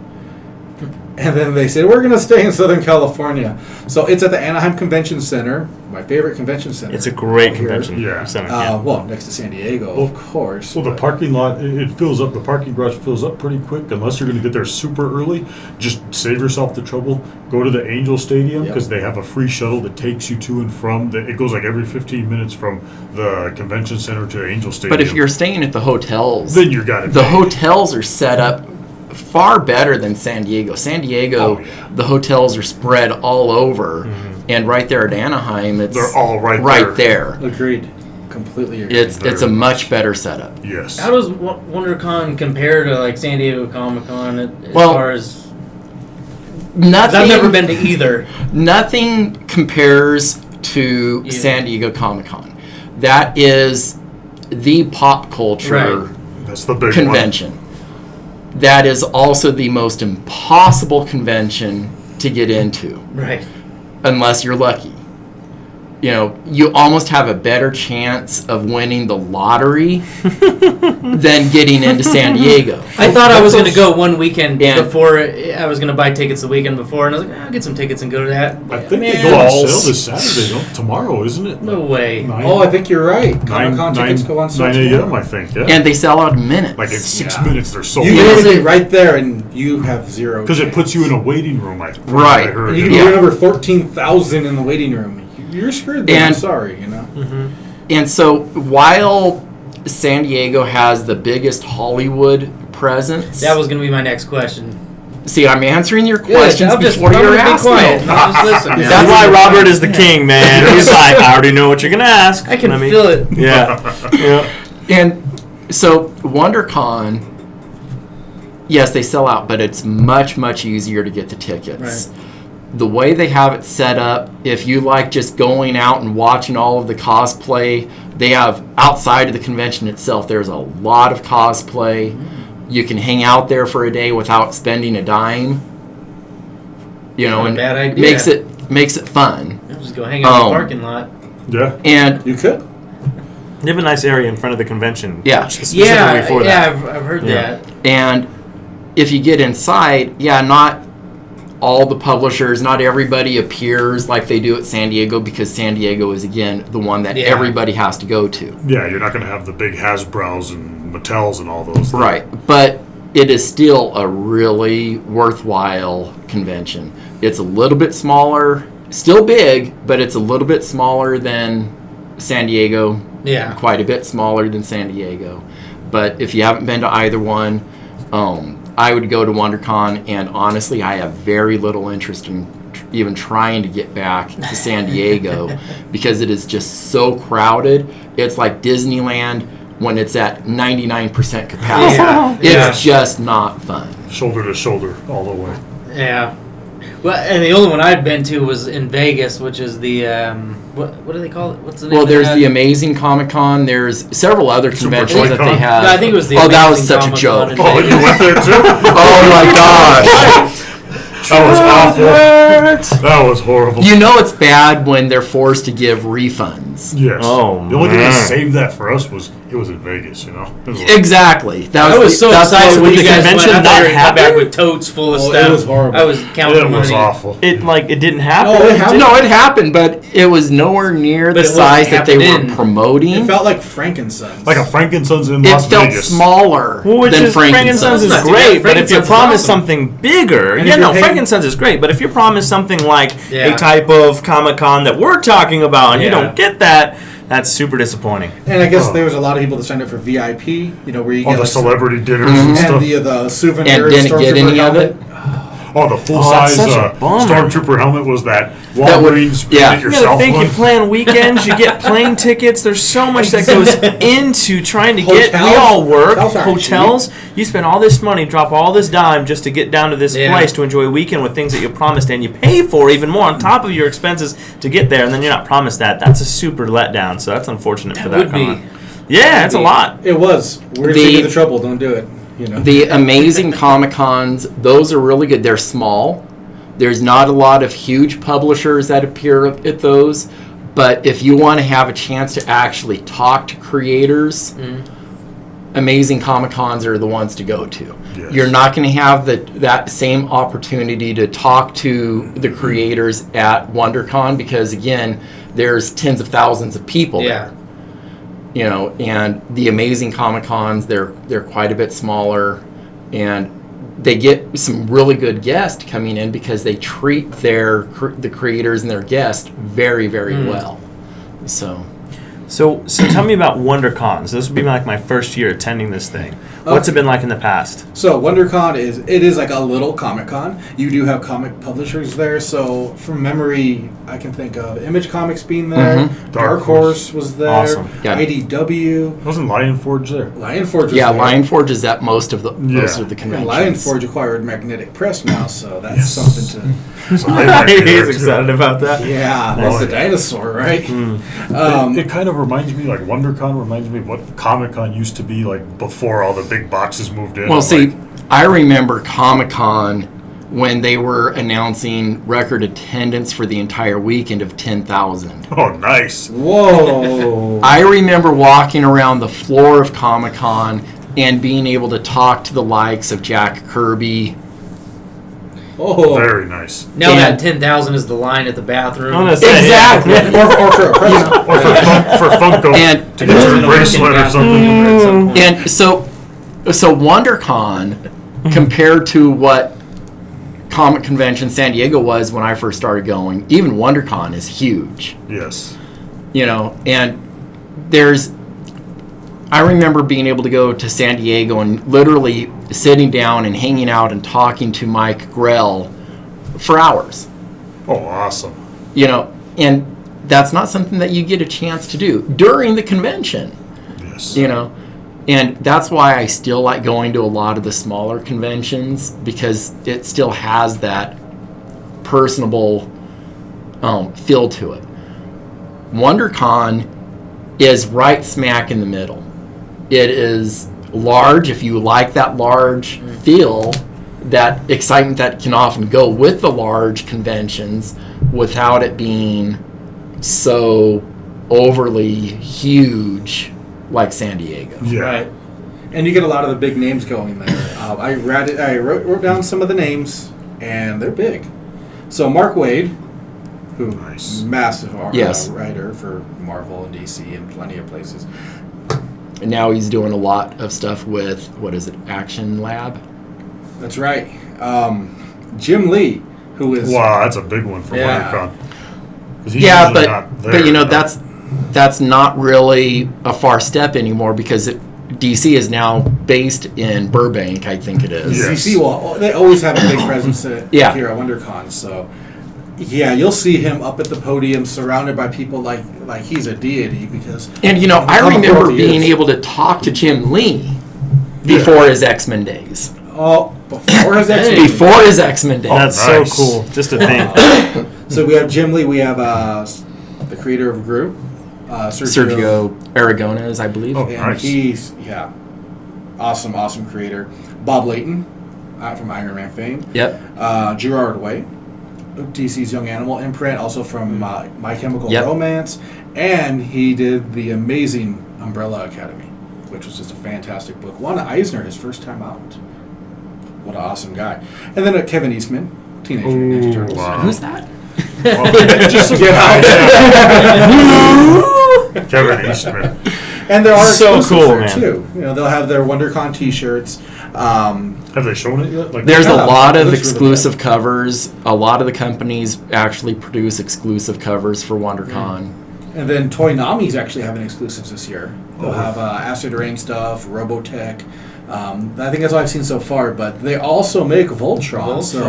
And then they said, we're going to stay in Southern California. So it's at the Anaheim Convention Center, my favorite convention center. It's a great out here. convention Yeah. center. Well, next to San Diego, of course. Well, the but- parking lot, it fills up. The parking garage fills up pretty quick. Unless you're going to get there super early, just save yourself the trouble. Go to the Angel Stadium because they have a free shuttle that takes you to and from. It goes like every 15 minutes from the convention center to Angel Stadium. But if you're staying at the hotels, then you got it. the hotels are set up far better than San Diego. San Diego, Oh, yeah. the hotels are spread all over, and right there at Anaheim, it's They're all right there. Agreed. Completely agreed. It's a much better setup. Yes. How does WonderCon compare to like San Diego Comic Con as Well, far as? 'Cause Nothing. I've never been to either. Nothing compares to Yeah. San Diego Comic Con. That is the pop culture Right. That's the big convention. That is also the most impossible convention to get into, Right. unless you're lucky. You know, you almost have a better chance of winning the lottery than getting into San Diego. I thought I was going to go one weekend And- before. I was going to buy tickets the weekend before, and I was like, I'll get some tickets and go to that. one. I think they Man, go on Balls. sale this Saturday, tomorrow, isn't it? No way. Oh, I think you're right. Comic-Con tickets go on sale 9 a.m. tomorrow. I think. Yeah. And they sell out in minutes. like in 6 Yeah. minutes, they're sold. You Yeah. can be right there, and you have zero. Because it chance. puts you in a waiting room. I Right. heard. You you can know. be number 14,000 in the waiting room. You're screwed. Then. I'm And- sorry. You know. And so while San Diego has the biggest Hollywood presence, That was going to be my next question. see, I'm answering your questions I'm just, before I'm you're gonna be asking. quiet. I'm just listening. Yeah. That's why Robert is the king, man. He's like, I already know what you're gonna ask. I can Let me- feel it. Yeah. Yeah. And so WonderCon, yes, they sell out, but it's much, much easier to get the tickets. The way they have it set up, if you like just going out and watching all of the cosplay, they have outside of the convention itself, there's a lot of cosplay. You can hang out there for a day without spending a dime. You know, Not a and bad idea. makes it fun. I'll just go hang out in the Um, parking lot. Yeah. And You could. They have a nice area in front of the convention. Yeah. Specifically Yeah, for yeah, that. I've heard Yeah. that. And if you get inside, not all the publishers, not everybody appears like they do at San Diego, because San Diego is, again, the one that Yeah. everybody has to go to. Yeah, you're not going to have the big Hasbro's and Mattels and all those. Right. But it is still a really worthwhile convention. It's a little bit smaller, still big, but it's a little bit smaller than San Diego. Yeah. Quite a bit smaller than San Diego. But if you haven't been to either one, I would go to WonderCon, and honestly, I have very little interest in even trying to get back to San Diego because it is just so crowded. It's like Disneyland when it's at 99% capacity. Yeah. It's just not fun. Shoulder to shoulder all the way. Yeah. Well, and the only one I'd been to was in Vegas, which is the what do they call it? What's the name? Well, of there's that? the Amazing Comic Con. There's several other conventions that they Toy-Con? have. No, I think it was the Oh, that was Amazing such a Comic-Con joke. in Oh, you Vegas. went there too? Oh my gosh. That was awful. That was horrible. You know it's bad when they're forced to give refunds. Yes. Oh, the only thing that man. saved that for us was it was in Vegas. You know. It was like- Exactly. I was so excited when the you guys went. convention I thought not you were gonna come back happen? with totes full of Oh, it stuff. was horrible. I was counting It was money. awful. It didn't happen. No, it happened. No, it happened, but it was nowhere near But the it wasn't size that they were happening. promoting. It felt like Frankenstein's. Like a Frankenstein's in It Las felt Vegas. smaller Well, which than is Frankenstein's Frankenstein's. is That's not too great, bad. but if you're Frankenstein's is promised awesome. something bigger, And yeah, if no, you're paying- Frankenstein's is great. But if you're promised something like Yeah. a type of Comic-Con that we're talking about, and you Yeah. don't get that, that's super disappointing. And I guess Oh. there was a lot of people that signed up for VIP. You know, where you All get the like, celebrity dinners Mm-hmm. and and stuff. the souvenir. And didn't get any of it? Oh, the full that's size such a bummer. Stormtrooper helmet was that That would- Walgreens yeah. print it You gotta yourself think you one. plan weekends, you get plane tickets. There's so much that goes into trying to get. We Hotels? all work Hotels aren't hotels. You spend all this money, drop all this dime just to get down to this Yeah. place to enjoy a weekend with things that you promised, and you pay for even more on top of your expenses to get there, and then you're not promised that. That's a super letdown. So that's unfortunate for that. would be. con. Yeah, it's a lot. It was. We're going to save you the trouble. Don't do it. You know. The Amazing Comic Cons, those are really good. They're small. There's not a lot of huge publishers that appear at those. But if you want to have a chance to actually talk to creators, amazing Comic Cons are the ones to go to. Yes. You're not going to have that same opportunity to talk to the creators at WonderCon because, again, there's tens of thousands of people there. You know, and the amazing Comic Cons, they're quite a bit smaller, and they get some really good guests coming in because they treat the creators and their guests very, very well. So tell me about WonderCon. So this would be like my first year attending this thing. What's it been like in the past? So WonderCon is like a little Comic Con. You do have comic publishers there. So from memory, I can think of Image Comics being there. Dark Horse was there. Awesome. Yeah. IDW. Wasn't Lion Forge there? Lion Forge was yeah, there. Lion Forge is at most of the And conventions. Lion Forge acquired Magnetic Press now, so that's something to... So they might be there, He's too. excited about that. Yeah, that's the dinosaur, right? It kind of reminds me, like WonderCon reminds me of what Comic-Con used to be like before all the big boxes moved in. Well, see, I remember Comic-Con when they were announcing record attendance for the entire weekend of 10,000. Oh, nice. Whoa. I remember walking around the floor of Comic-Con and being able to talk to the likes of Jack Kirby. Oh. Very nice. Now And- that 10,000 is the line at the bathroom. I'm gonna say, Exactly. or for a present. Or for Funko And- to get your bracelet or something. And so WonderCon, compared to what Comic Convention San Diego was when I first started going, even WonderCon is huge. Yes. You know, and I remember being able to go to San Diego and literally sitting down and hanging out and talking to Mike Grell for hours. Oh, awesome. You know, and that's not something that you get a chance to do during the convention. Yes. You know, and that's why I still like going to a lot of the smaller conventions because it still has that personable feel to it. WonderCon is right smack in the middle. It is large. If you like that large feel, that excitement that can often go with the large conventions without it being so overly huge like San Diego. Yeah. Right. And you get a lot of the big names going there. I wrote down some of the names, and they're big. So Mark Waid, who Nice. massive Yes. writer for Marvel and DC and plenty of places. And now he's doing a lot of stuff with, Action Lab? That's right. Jim Lee, who is... Wow, that's a big one for Yeah. WonderCon. 'Cause he's Yeah, usually not there, but you know, that's not really a far step anymore because DC is now based in Burbank, I think it is. Yeah. DC, well, they always have a big presence here Yeah. at WonderCon, so... Yeah, you'll see him up at the podium surrounded by people like he's a deity because... And you know, I How remember cool he being is. able to talk to Jim Lee before his X-Men days. Oh, before his X-Men. Before his X-Men days. That's nice. so cool. Just to think. So we have Jim Lee, we have the creator of Gru, Sergio Aragonés, I believe. Oh. And Nice. he's, awesome creator. Bob Layton, from Iron Man fame. Yep. Gerard Way, DC's Young Animal imprint, also from My Chemical Yep. Romance. And he did the amazing Umbrella Academy, which was just a fantastic book. Won Eisner his first time out. What an awesome guy. And then Kevin Eastman, Teenage Mutant Ninja Turtles. wow. Who's that? Well, just some Get out. Kevin Eastman. And there are So exclusives cool, there man. too. You know, they'll have their WonderCon T-shirts. Have they shown it yet? Like, There's a Yeah, lot it of looks really exclusive covers. A lot of the companies actually produce exclusive covers for WonderCon. And then Toy Nami's actually having exclusives this year. They'll have Acid Rain stuff, Robotech. I think that's all I've seen so far. But they also make Voltron. Voltron. So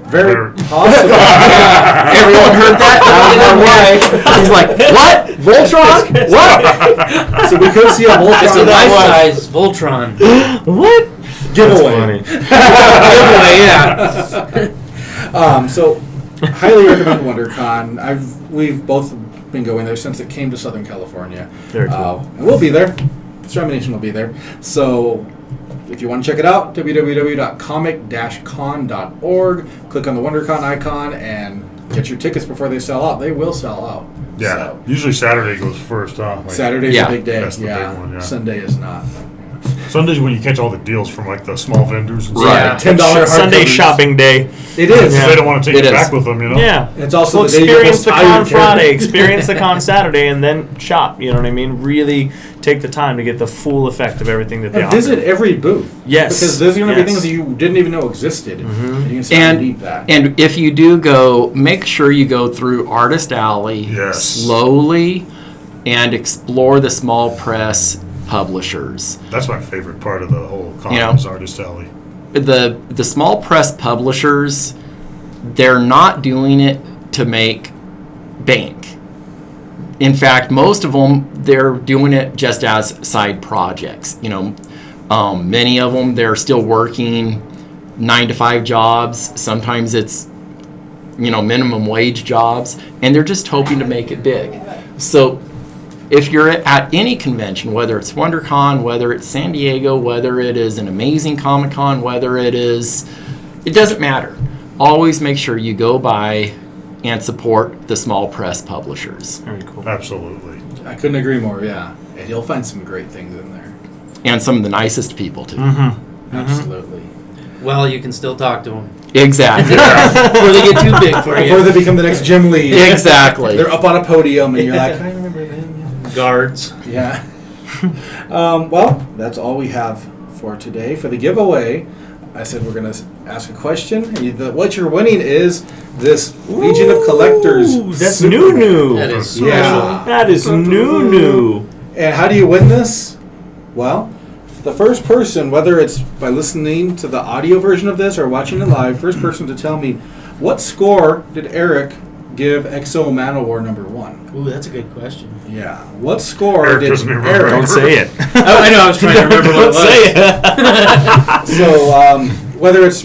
very possible. Everyone heard that? He's like, what? Voltron? What? So we could see a It's a Voltron life-size Voltron. What? giveaway. Giveaway, yeah. So highly recommend WonderCon. We've both been going there since it came to Southern California. Very cool. And we'll be there. Streaming Nation will be there. So if you want to check it out, www.comic-con.org. Click on the WonderCon icon and get your tickets before they sell out. They will sell out. Yeah. So, Usually Saturday goes first, huh? Like, Saturday's Yeah. a big day. That's the big one, yeah. Sunday is not. Sundays when you catch all the deals from like the small vendors and Right. stuff. $10 Sunday hardcovers. shopping day. It is. They don't want to take It it is. back with them, you know? Yeah. It's also Well, the day you're experience most the tired con carrying. Friday, experience the con Saturday, and then shop. You know what I mean? Really take the time to get the full effect of everything that they And offer. visit every booth. Yes. Because there's going to be Yes. things that you didn't even know existed. And you can start to need that. And if you do go, make sure you go through Artist Alley Yes. slowly and explore the small press publishers. That's my favorite part of the whole con You know. is Artist Alley. The small press publishers, they're not doing it to make bank. In fact, most of them, they're doing it just as side projects. You know, many of them, they're still working 9-to-5 jobs. Sometimes it's, minimum wage jobs, and they're just hoping to make it big. So if you're at any convention, whether it's WonderCon, whether it's San Diego, whether it is an amazing Comic-Con, it doesn't matter. Always make sure you go by and support the small press publishers. Very cool. Absolutely. I couldn't agree more, yeah. And you'll find some great things in there. And some of the nicest people, too. Absolutely. Well, you can still talk to them Exactly. before they get too big for Before you. they become the next Jim Lee. Exactly. They're up on a podium and you're like, I remember them. Guards. Yeah. Well, that's all we have for today. For the giveaway, I said we're going to ask a question. And what you're winning is this Legion of Collectors. Ooh, that's Superman. new. That is special. Yeah. That is new. And how do you win this? Well, the first person, whether it's by listening to the audio version of this or watching it live, first person to tell me what score did Eric give Exo Manowar #1? Ooh, that's a good question. Yeah. What score Eric did doesn't even Eric? remember. Don't say it. I know. I was trying to remember what it Don't say was. it. So whether it's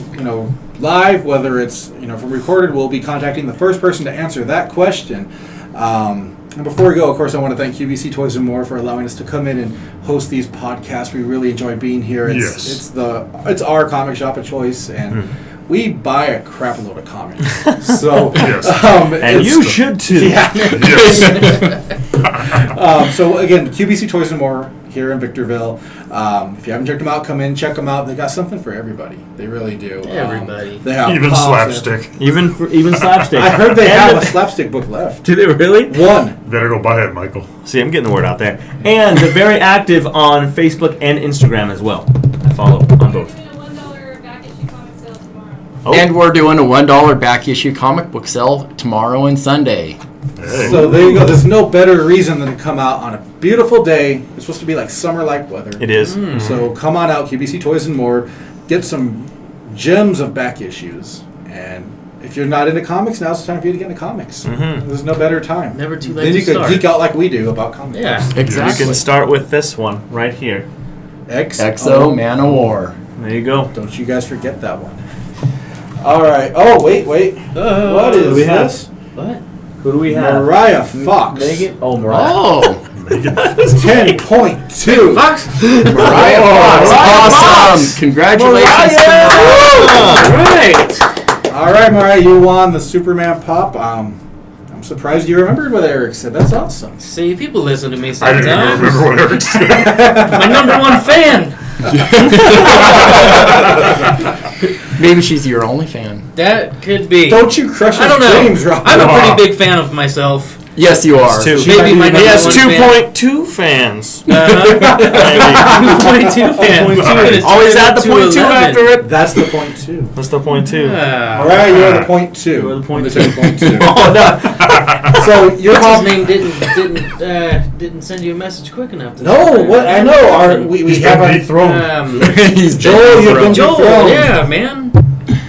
live, whether it's from recorded, we'll be contacting the first person to answer that question. And before we go, of course, I want to thank QVC Toys and More for allowing us to come in and host these podcasts. We really enjoy being here. Yes. It's our comic shop of choice, and we buy a crap load of comics. So Yes. And you should too. Yeah. Yes. So again, QBC Toys and More here in Victorville. If you haven't checked them out, come in, check them out. They got something for everybody. They really do. Everybody. They have Even pops, slapstick. Even slapstick. I heard they have And a slapstick book left. Do they really? One. Better go buy it, Michael. See, I'm getting the word out there. And they're very active on Facebook and Instagram as well. I follow on both. $1 back issue comic sale tomorrow. Oh. And we're doing a $1 back issue comic book sale tomorrow and Sunday. Hey. So there you go. There's no better reason than to come out on a beautiful day. It's supposed to be like summer-like weather. It is. So come on out, QBC Toys and More. Get some gems of back issues. And if you're not into comics, now's the time for you to get into comics. There's no better time. Never too late Then you to could start. geek out like we do about comics. Yeah. You Exactly. can start with this one right here. Exo Manowar. There you go. Don't you guys forget that one. All right. Oh, wait. What do is we have? this? What? Who do we Mariah Fox. Megan? Oh, Mariah. Oh, 10.2. Fox. Mariah Fox. Awesome. Congratulations. All right. All right, Mariah, you won the Superman pop. I'm surprised you remembered what Eric said. That's awesome. See, people listen to me I sometimes. didn't even remember what Eric said. My #1 fan. Maybe she's your only fan. That could be. Don't you crush I his don't know. dreams, Rob. I'm a pretty big fan of myself. Yes, you are. Two. Maybe my He has #1 fan. 2.2 fans. 2.2 fan. Always add the 0.2 after it. That's the point two. That's the 0.2. Mariah, you're the point two. You are the point on two. 10.2. Oh, no. So your What's pop. his name didn't send you a message quick enough. No, what I know. We He's have been a dethroned. He's Joel. You've been Joel, dethroned. yeah, man.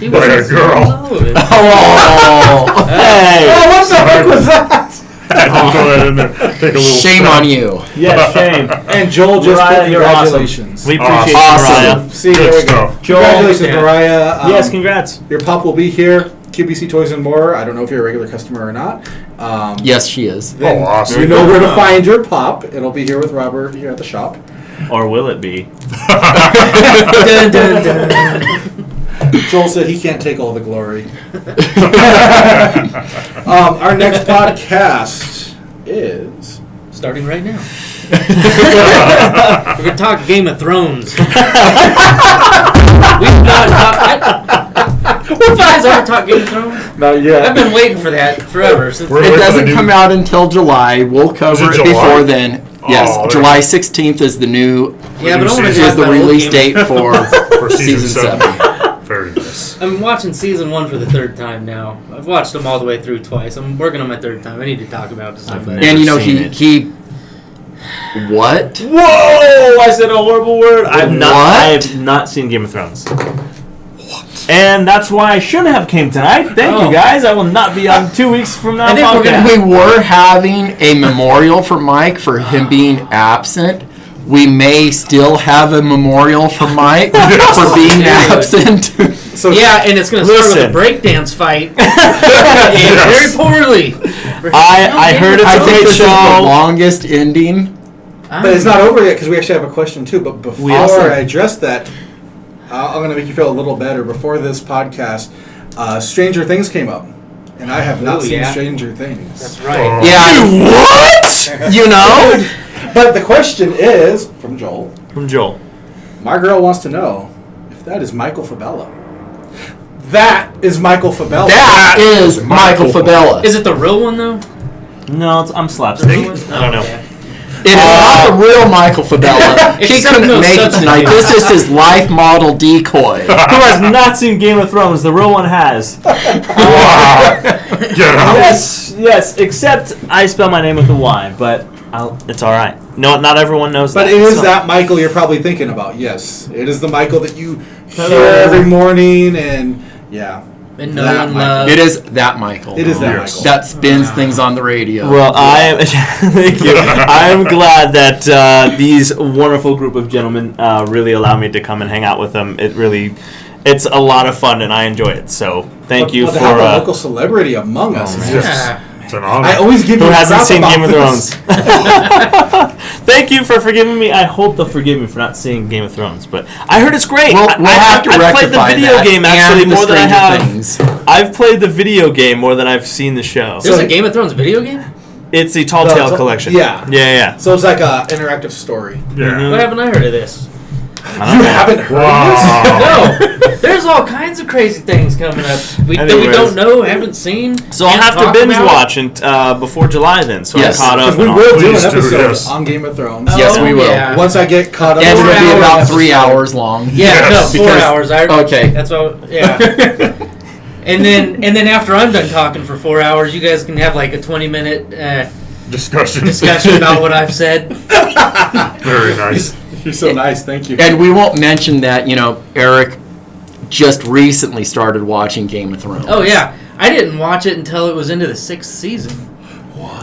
He By a was girl. loaded. Oh, Hey. Oh, what the heck was that? I'll throw that in there. Take a little shame snap. on you. Yes, shame. And Joel just Mariah, put you're congratulations. We appreciate Awesome. you, Mariah. See, Good there we go. stuff. Joel, Congratulations, yeah. Mariah. Yes, congrats. Your pop will be here. QBC Toys and More. I don't know if you're a regular customer or not. Yes, she is. Then Oh, awesome. You know where to find your pop. It'll be here with Robert here at the shop. Or will it be? Dun, dun, dun. Joel said he can't take all the glory. Our next podcast is Starting right now. We're gonna talk Game of Thrones. We've not talked. You guys ever talk Game of Thrones? Not yet. I've been waiting for that forever. Since We're It waiting for the doesn't new- come out until July. We'll cover Is it it July? before then. Yes, Oh, there July you 16th is the new yeah, but I want to is talk the about old release Game date of- for For season season 7. Very nice. I'm watching season 1 for the third time now. I've watched them all the way through twice. I'm working on my third time. I need to talk about this. I've But never And you know seen it. he what? Whoa! I said a horrible word. I What? have not seen Game of Thrones. And that's why I shouldn't have came tonight. Thank Oh. you guys. I will not be on 2 weeks from now. And if we're gonna- podcast. We were having a memorial for Mike for him being absent. We may still have a memorial for Mike for being absent. So yeah, and it's going to start Listen. with a breakdance fight. Very poorly. I heard it's I a think great this is the show. longest ending. But it's not over yet because we actually have a question too. But before also- I address that, I'm going to make you feel a little better. Before this podcast, Stranger Things came up, and I have not Ooh, seen yeah. Stranger Things. That's right. Yeah. What? You know? But the question is from Joel. From Joel. My girl wants to know if that is Michael Fabella. That is Michael Fabella. That is Michael Fabella. Is it the real one, though? No, I'm slapstick. I don't know. Okay. It is not the real Michael Fabella. He Except couldn't no make it substitute. tonight. This is his life model decoy. Who has not seen Game of Thrones? The real one has. Wow. Get out. Yes, except I spell my name with a Y, but it's all right. No, not everyone knows But that. it is So- that Michael you're probably thinking about. Yes, it is the Michael that you Hello. hear every morning, and yeah, And no That one Michael. loves. It is that Michael. it is that Yes. Michael. That spins things on the radio. Well, I am. Thank you. I am glad that these wonderful group of gentlemen really allow me to come and hang out with them. It's a lot of fun, and I enjoy it. So thank you Well, for to have a local celebrity among us. man. is Yes. just- Yeah. It's an honor. I always give who you hasn't crap seen about Game of this. Thrones. Thank you for forgiving me. I hope they'll forgive me for not seeing Game of Thrones, but I heard it's great. We'll have to I've played the rectify video that game and actually the more than I Stranger have. Things. I've played the video game more than I've seen the show. There's a Game of Thrones video game? It's the Tall Tale collection. Yeah. Yeah. So it's like a interactive story. Yeah. What haven't I heard of this? I You don't know. haven't heard Wow. No. There's all kinds of crazy things coming up that we Anyways. don't know, haven't seen. So I'll can't have to talk binge about. watch before July then. So Yes. I'm caught up. Because we and all. will do an Please do, episode yes. on Game of Thrones. Yes, we will. Yeah. Once I get caught up. And Four it'll be hours about 3 episode. hours long. Yeah, Yes. no, 4 Because- hours. okay. That's what. Yeah. and then after I'm done talking for 4 hours, you guys can have like a 20-minute Discussion. about what I've said. Very nice. You're so nice. Thank you. And we won't mention that, Eric just recently started watching Game of Thrones. Oh yeah, I didn't watch it until it was into the 6th season.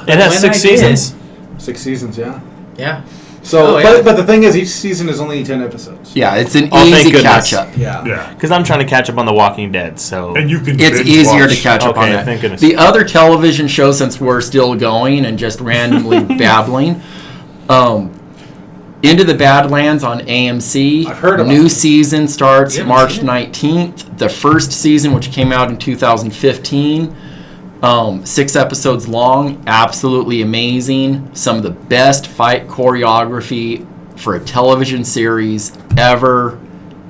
It has When 6 I seasons. 6 seasons, yeah. Yeah. So, Oh, yeah. but the thing is, each season is only 10 episodes. Yeah, it's an Oh, thank easy goodness. catch up. Yeah. Yeah. Because I'm trying to catch up on The Walking Dead. So And you can It's binge easier watch. to catch up on Okay, that. thank goodness. The other television show, since we're still going and just randomly babbling, Into the Badlands on AMC. I've heard about New it. season starts You haven't March seen it? 19th. The first season, which came out in 2015, 6 episodes long, absolutely amazing. Some of the best fight choreography for a television series ever,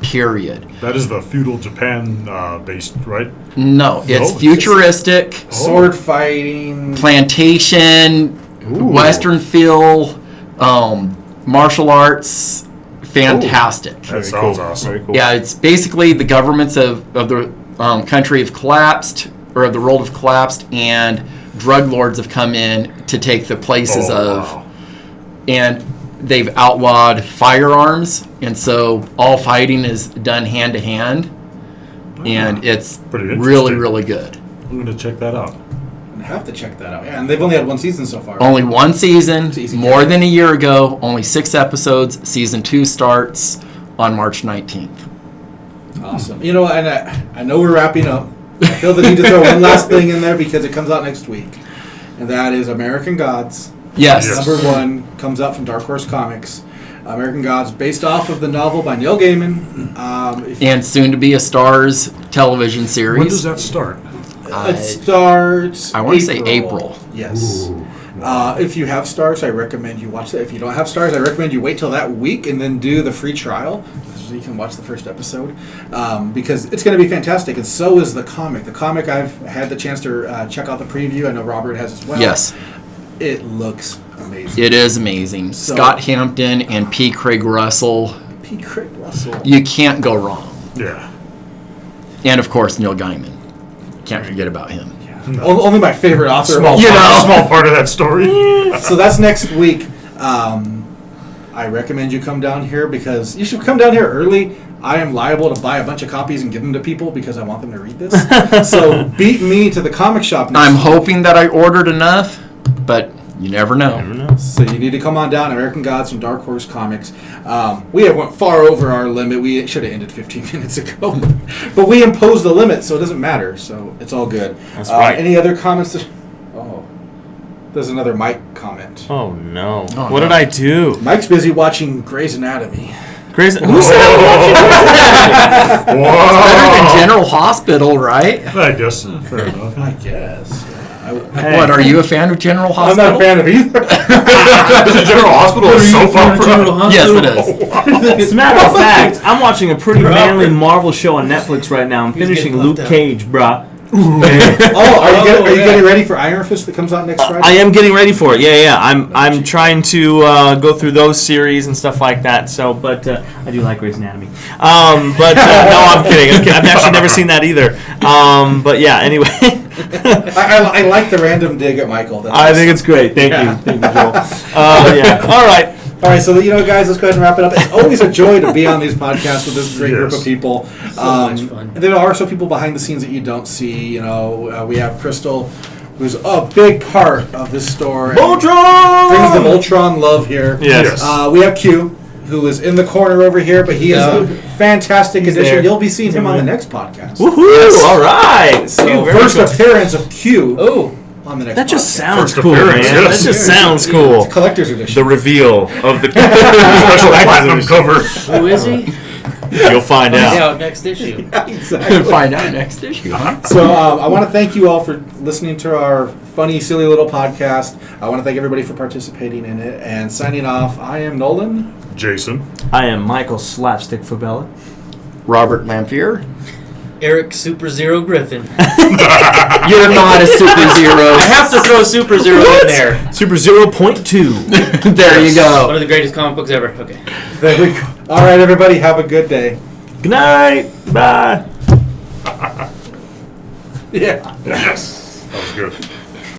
period. That is the feudal Japan based, right? No, it's No, futuristic, Sword fighting. plantation, western feel, martial arts, fantastic. That sounds awesome. Very cool. Yeah, it's basically the governments of the country have collapsed, or of the world have collapsed, and drug lords have come in to take the places Oh, of, wow. and they've outlawed firearms, and so all fighting is done hand to hand, and it's Pretty really, interesting. really good. I'm going to check that out. I have to check that out. Yeah, and they've only had one season so far. Only one season, It's easy more catch. than a year ago, only 6 episodes. Season 2 starts on March 19th. Awesome. You know, and I know we're wrapping up. I feel the need to throw one last thing in there because it comes out next week, and that is American Gods. Yes. Yes. Number 1 comes out from Dark Horse Comics. American Gods, based off of the novel by Neil Gaiman. And soon to be a Starz television series. When does that start? It starts. I wanna say April. Yes. Ooh. If you have Stars, I recommend you watch that. If you don't have Stars, I recommend you wait till that week and then do the free trial so you can watch the first episode because it's going to be fantastic. And so is the comic. The comic, I've had the chance to check out the preview. I know Robert has as well. Yes. It looks amazing. It is amazing. So- Scott Hampton and P. Craig Russell. P. Craig Russell. You can't go wrong. Yeah. And of course, Neil Gaiman. Can't forget about him. Only my favorite author. Small, small part of that story. So that's next week. I recommend you come down here because you should come down here early. I am liable to buy a bunch of copies and give them to people because I want them to read this. So beat me to the comic shop next I'm week. hoping that I ordered enough, but you never know. So you need to come on down. American Gods from Dark Horse Comics. We have went far over our limit. We should have ended 15 minutes ago, but we imposed the limit, so it doesn't matter. So it's all good. That's right. Any other comments? There's another Mike comment. Oh no! Oh, what no. did I do? Mike's busy watching Grey's Anatomy. Grey's. Who said I was watching? Better than Whoa. General Hospital, right? I guess. Fair enough. I guess. Hey. What, are you a fan of General I'm Hospital? not a fan of either. Is it General Hospital a soap opera? Yes, it is. As a matter of fact, I'm watching a pretty manly Marvel show on Netflix right now. I'm finishing getting Luke left out. Cage, bruh. Are you getting ready for Iron Fist that comes out next Friday? I am getting ready for it. Yeah. I'm trying to go through those series and stuff like that. So, but I do like Grey's Anatomy. But no, I'm kidding. Okay, I've actually never seen that either. But yeah. Anyway, I like the random dig at Michael. That's I awesome. think it's great. Thank you, Joel. Yeah. All right. All right, so guys, let's go ahead and wrap it up. It's always a joy to be on these podcasts with this great group Yes. of people. much fun. There are also people behind the scenes that you don't see. We have Crystal, who's a big part of this store. and brings the Voltron love here. Yes. We have Q, who is in the corner over here, but he is a fantastic addition. there. You'll be seeing him on the next podcast. Woohoo! All right. So Q, very first good. appearance of Q Oh, on the next That just podcast. sounds First cool, man. appearance, That yes. just sounds cool. It's a collector's edition. The reveal of the Special platinum cover. who is he? You'll find Find out. out next issue. Exactly. Find out next issue, huh? So I want to thank you all for listening to our funny, silly little podcast. I want to thank everybody for participating in it. And signing off, I am Nolan. Jason. I am Michael Slapstick Fabella. Robert Lamphere. Eric Super Zero Griffin. You're not a Super Zero. I have to throw Super Zero in there. Super 0.2. There you One go. of the greatest comic books ever. Okay. There we go. All right, everybody, have a good day. Good night. Bye. Yeah. Yes. That was good.